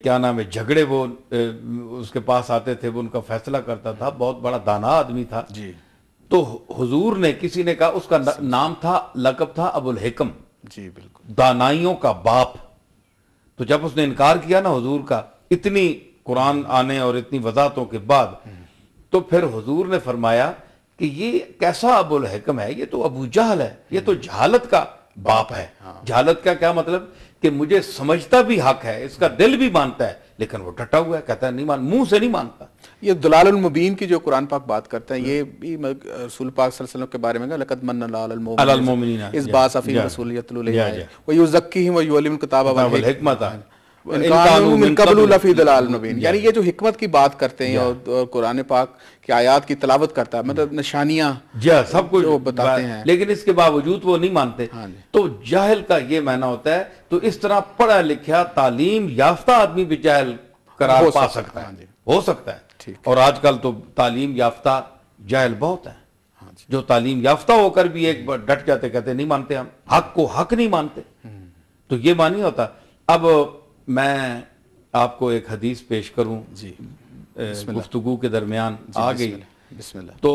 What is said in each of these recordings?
کیا نام ہے جھگڑے وہ اس کے پاس آتے تھے، وہ ان کا فیصلہ کرتا تھا، بہت بڑا دانا آدمی تھا جی تو حضور نے کسی نے کہا، اس کا نام تھا، لقب تھا ابو الحکم، جی بالکل دانائیوں کا باپ. تو جب اس نے انکار کیا نا حضور کا اتنی قرآن آنے اور اتنی وضاحتوں کے بعد، تو پھر حضور نے فرمایا کہ یہ کیسا ابو الحکم ہے، یہ تو ابو جہل ہے، یہ تو جہالت کا باپ ہے. جہالت کا کیا مطلب کہ مجھے سمجھتا بھی حق ہے، اس کا دل بھی مانتا ہے، لیکن وہ ڈٹا ہوا ہے، کہتا ہے نہیں منہ سے نہیں مانتا. یہ دلال المبین کی جو قرآن پاک بات کرتے ہیں، یہ بھی رسول پاک صلی اللہ علیہ وسلم کے بارے میں کہا لقد من اللہ علی المؤمنین اذ بعث فیہم رسولا یتلو علیہم ویزکیہم ویعلمہم الکتاب والحکمۃ ان کانوا من قبل لفی ضلال مبین. یعنی یہ جو حکمت کی بات کرتے ہیں اور قرآن پاک کی آیات کی تلاوت کرتا ہے، مطلب نشانیاں سب کچھ بتاتے ہیں، لیکن اس کے باوجود وہ نہیں مانتے. تو جاہل کا یہ معنی ہوتا ہے. تو اس طرح پڑھا لکھا تعلیم یافتہ آدمی بھی جاہل قرار پا سکتا ہے، ہو سکتا ہے. اور آج کل تو تعلیم یافتہ جاہل بہت ہیں، جو تعلیم یافتہ ہو کر بھی ایک بار ڈٹ جاتے، کہتے نہیں مانتے، ہم حق کو حق نہیں مانتے. تو یہ معنی ہوتا. اب میں آپ کو ایک حدیث پیش کروں، گفتگو کے درمیان آ گئی، بسم اللہ. تو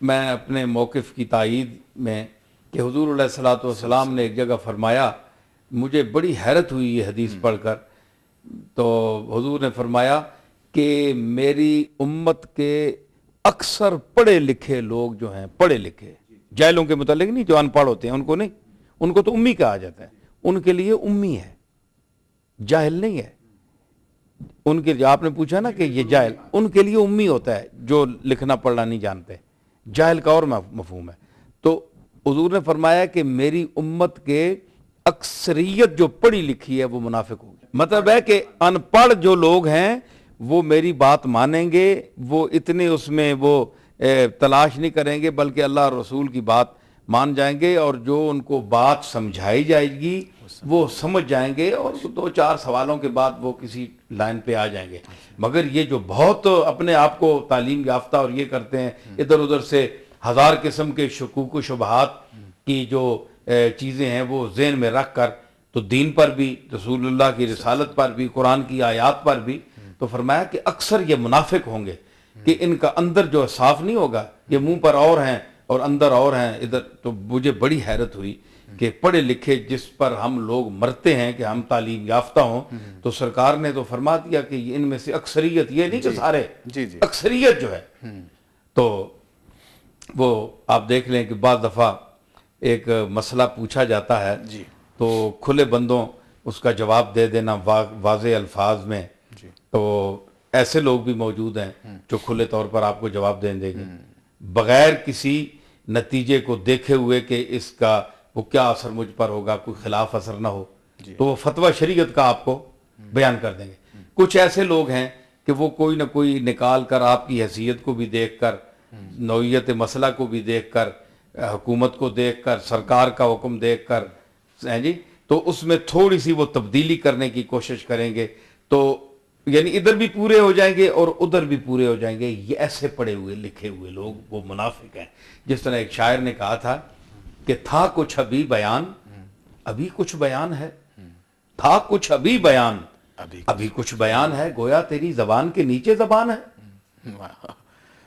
میں اپنے موقف کی تائید میں کہ حضور علیہ الصلوۃ والسلام نے ایک جگہ فرمایا، مجھے بڑی حیرت ہوئی یہ حدیث پڑھ کر. تو حضور نے فرمایا کہ میری امت کے اکثر پڑھے لکھے لوگ جو ہیں، پڑھے لکھے، جاہلوں کے متعلق نہیں، جو ان پڑھ ہوتے ہیں ان کو نہیں، ان کو تو امی کہا جاتا ہے، ان کے لیے امی ہے، جاہل نہیں ہے. ان کے لیے آپ نے پوچھا نا کہ یہ جاہل، ان کے لیے امی ہوتا ہے جو لکھنا پڑھنا نہیں جانتے. جاہل کا اور مفہوم ہے. تو حضور نے فرمایا کہ میری امت کے اکثریت جو پڑھی لکھی ہے وہ منافق ہوگی. مطلب ہے کہ ان پڑھ جو لوگ ہیں وہ میری بات مانیں گے، وہ اتنے اس میں وہ تلاش نہیں کریں گے، بلکہ اللہ اور رسول کی بات مان جائیں گے، اور جو ان کو بات سمجھائی جائے گی وہ سمجھ جائیں گے، اور 2-4 سوالوں کے بعد وہ کسی لائن پہ آ جائیں گے. مگر یہ جو بہت اپنے آپ کو تعلیم یافتہ اور یہ کرتے ہیں، ادھر ادھر سے 1000 قسم کے شکوک و شبہات کی جو چیزیں ہیں وہ ذہن میں رکھ کر، تو دین پر بھی، رسول اللہ کی رسالت پر بھی، قرآن کی آیات پر بھی، تو فرمایا کہ اکثر یہ منافق ہوں گے کہ ان کا اندر جو صاف نہیں ہوگا، یہ منہ پر اور ہیں اور اندر اور ہیں ادھر. تو مجھے بڑی حیرت ہوئی کہ پڑھے لکھے جس پر ہم لوگ مرتے ہیں کہ ہم تعلیم یافتہ ہوں، تو سرکار نے تو فرما دیا کہ ان میں سے اکثریت، یہ نہیں کہ سارے، اکثریت جو ہے. تو وہ آپ دیکھ لیں کہ بعض دفعہ ایک مسئلہ پوچھا جاتا ہے تو کھلے بندوں اس کا جواب دے دینا واضح الفاظ میں. تو ایسے لوگ بھی موجود ہیں جو کھلے طور پر آپ کو جواب دیں گے بغیر کسی نتیجے کو دیکھے ہوئے کہ اس کا وہ کیا اثر مجھ پر ہوگا، کوئی خلاف اثر نہ ہو، تو وہ فتویٰ شریعت کا آپ کو بیان کر دیں گے. کچھ ایسے لوگ ہیں کہ وہ کوئی نہ کوئی نکال کر آپ کی حیثیت کو بھی دیکھ کر، نوعیت مسئلہ کو بھی دیکھ کر، حکومت کو دیکھ کر، سرکار کا حکم دیکھ کر، تو اس میں تھوڑی سی وہ تبدیلی کرنے کی کوشش کریں گے. تو یعنی ادھر بھی پورے ہو جائیں گے اور ادھر بھی پورے ہو جائیں گے. یہ ایسے پڑھے ہوئے لکھے ہوئے لوگ وہ منافق ہیں. جس طرح ایک شاعر نے کہا تھا کہ تھا کچھ ابھی بیان، ابھی کچھ بیان ہے، تھا کچھ ابھی بیان، ابھی کچھ بیان ہے، گویا تیری زبان کے نیچے زبان ہے.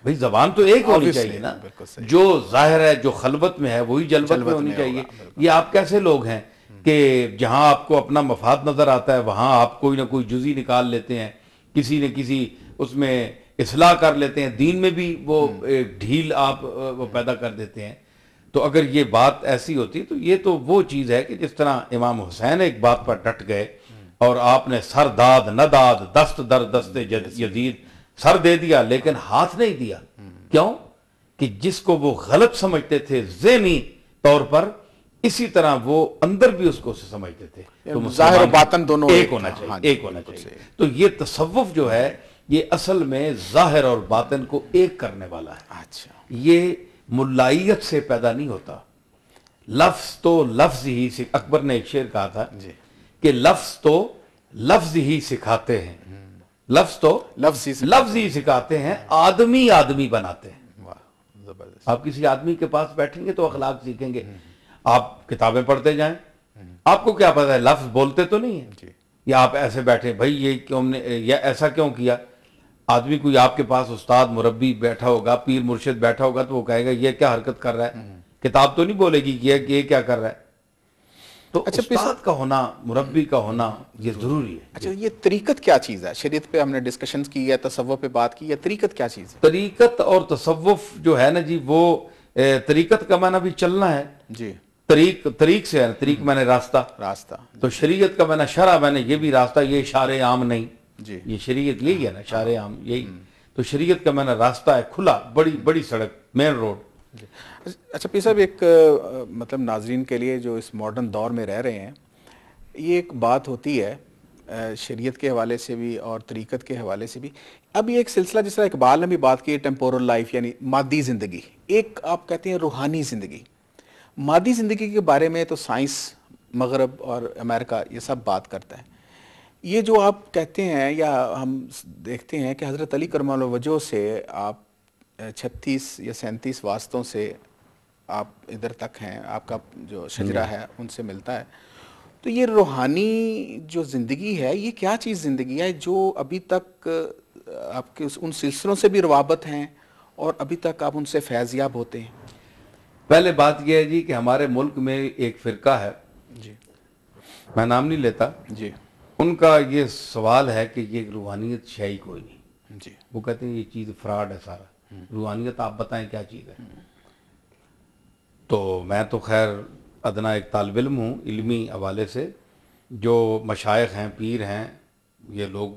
بھئی زبان تو ایک ہونی چاہیے نا، جو ظاہر ہے، جو خلوت میں ہے وہی جلوت میں ہونی چاہیے. یہ آپ کیسے لوگ ہیں کہ جہاں آپ کو اپنا مفاد نظر آتا ہے وہاں آپ کوئی نہ کوئی جزی نکال لیتے ہیں، کسی نہ کسی اس میں اصلاح کر لیتے ہیں، دین میں بھی وہ ڈھیل آپ وہ پیدا کر دیتے ہیں. تو اگر یہ بات ایسی ہوتی تو یہ تو وہ چیز ہے کہ جس طرح امام حسین ایک بات پر ڈٹ گئے اور آپ نے سر داد نہ داد دست در دست یزید، سر دے دیا لیکن ہاتھ نہیں دیا. کیوں؟ کہ جس کو وہ غلط سمجھتے تھے ذہنی طور پر، اسی طرح وہ اندر بھی اس کو سمجھتے تھے. تو ظاہر و باطن دونوں ایک ہونا چاہیے، ایک ہونا چاہیے. تو یہ تصوف جو ہے یہ اصل میں ظاہر اور باطن کو ایک کرنے والا ہے. یہ ملائیت سے پیدا نہیں ہوتا. لفظ تو لفظ ہی اکبر نے ایک شعر کہا تھا کہ لفظ تو لفظ ہی سکھاتے ہیں، لفظ تو لفظ ہی سکھاتے ہیں، آدمی آدمی بناتے ہیں. آپ کسی آدمی کے پاس بیٹھیں گے تو اخلاق سیکھیں گے. آپ کتابیں پڑھتے جائیں، آپ کو کیا پتہ ہے لفظ بولتے تو نہیں ہیں، یا آپ ایسے بیٹھے بھائی یہ کیوں ہم نے یا ایسا کیوں کیا. آدمی کوئی آپ کے پاس استاد مربی بیٹھا ہوگا, پیر مرشد بیٹھا ہوگا, تو وہ کہے گا یہ کیا حرکت کر رہا ہے, کتاب تو نہیں بولے گی کہ یہ کیا کر رہا ہے. تو استاد کا ہونا, مربی کا ہونا یہ ضروری ہے. اچھا یہ طریقت کیا چیز ہے؟ شریعت پہ ہم نے ڈسکشنز کی ہے, تصوف پہ بات کی ہے, طریقت کیا چیز ہے؟ طریقت اور تصوف جو ہے نا جی, وہ طریقت کا معنی بھی چلنا ہے جی, طریق سے ہے. طریق میں نے راستہ, تو شریعت کا میں نے شرع, میں نے یہ بھی راستہ, یہ شارع عام نہیں جی, یہ شریعت یہی ہے نا, شارع عام یہی. تو شریعت کا میں نے راستہ ہے کھلا, بڑی سڑک, مین روڈ. اچھا پیر صاحب, ایک مطلب ناظرین کے لیے جو اس ماڈرن دور میں رہ رہے ہیں, یہ ایک بات ہوتی ہے شریعت کے حوالے سے بھی اور طریقت کے حوالے سے بھی. اب یہ ایک سلسلہ, جس طرح اقبال نے بھی بات کی ہے, ٹیمپورل لائف یعنی مادی زندگی, ایک آپ کہتے ہیں روحانی زندگی. مادی زندگی کے بارے میں تو سائنس مغرب اور امریکہ یہ سب بات کرتا ہے. یہ جو آپ کہتے ہیں یا ہم دیکھتے ہیں کہ حضرت علی کرم اللہ وجہ سے آپ 36 یا 37 واسطوں سے آپ ادھر تک ہیں, آپ کا جو شجرہ ہے ان سے ملتا ہے. تو یہ روحانی جو زندگی ہے, یہ کیا چیز زندگی ہے جو ابھی تک آپ کے ان سلسلوں سے بھی روابط ہیں اور ابھی تک آپ ان سے فیض یاب ہوتے ہیں؟ پہلے بات یہ ہے جی کہ ہمارے ملک میں ایک فرقہ ہے, جی, میں نام نہیں لیتا, جی, ان کا یہ سوال ہے کہ یہ روحانیت شے کوئی نہیں. جی, وہ کہتے ہیں یہ چیز فراڈ ہے سارا, روحانیت آپ بتائیں کیا چیز ہے. تو میں تو خیر ادنا ایک طالب علم ہوں علمی حوالے سے. جو مشائخ ہیں, پیر ہیں, یہ لوگ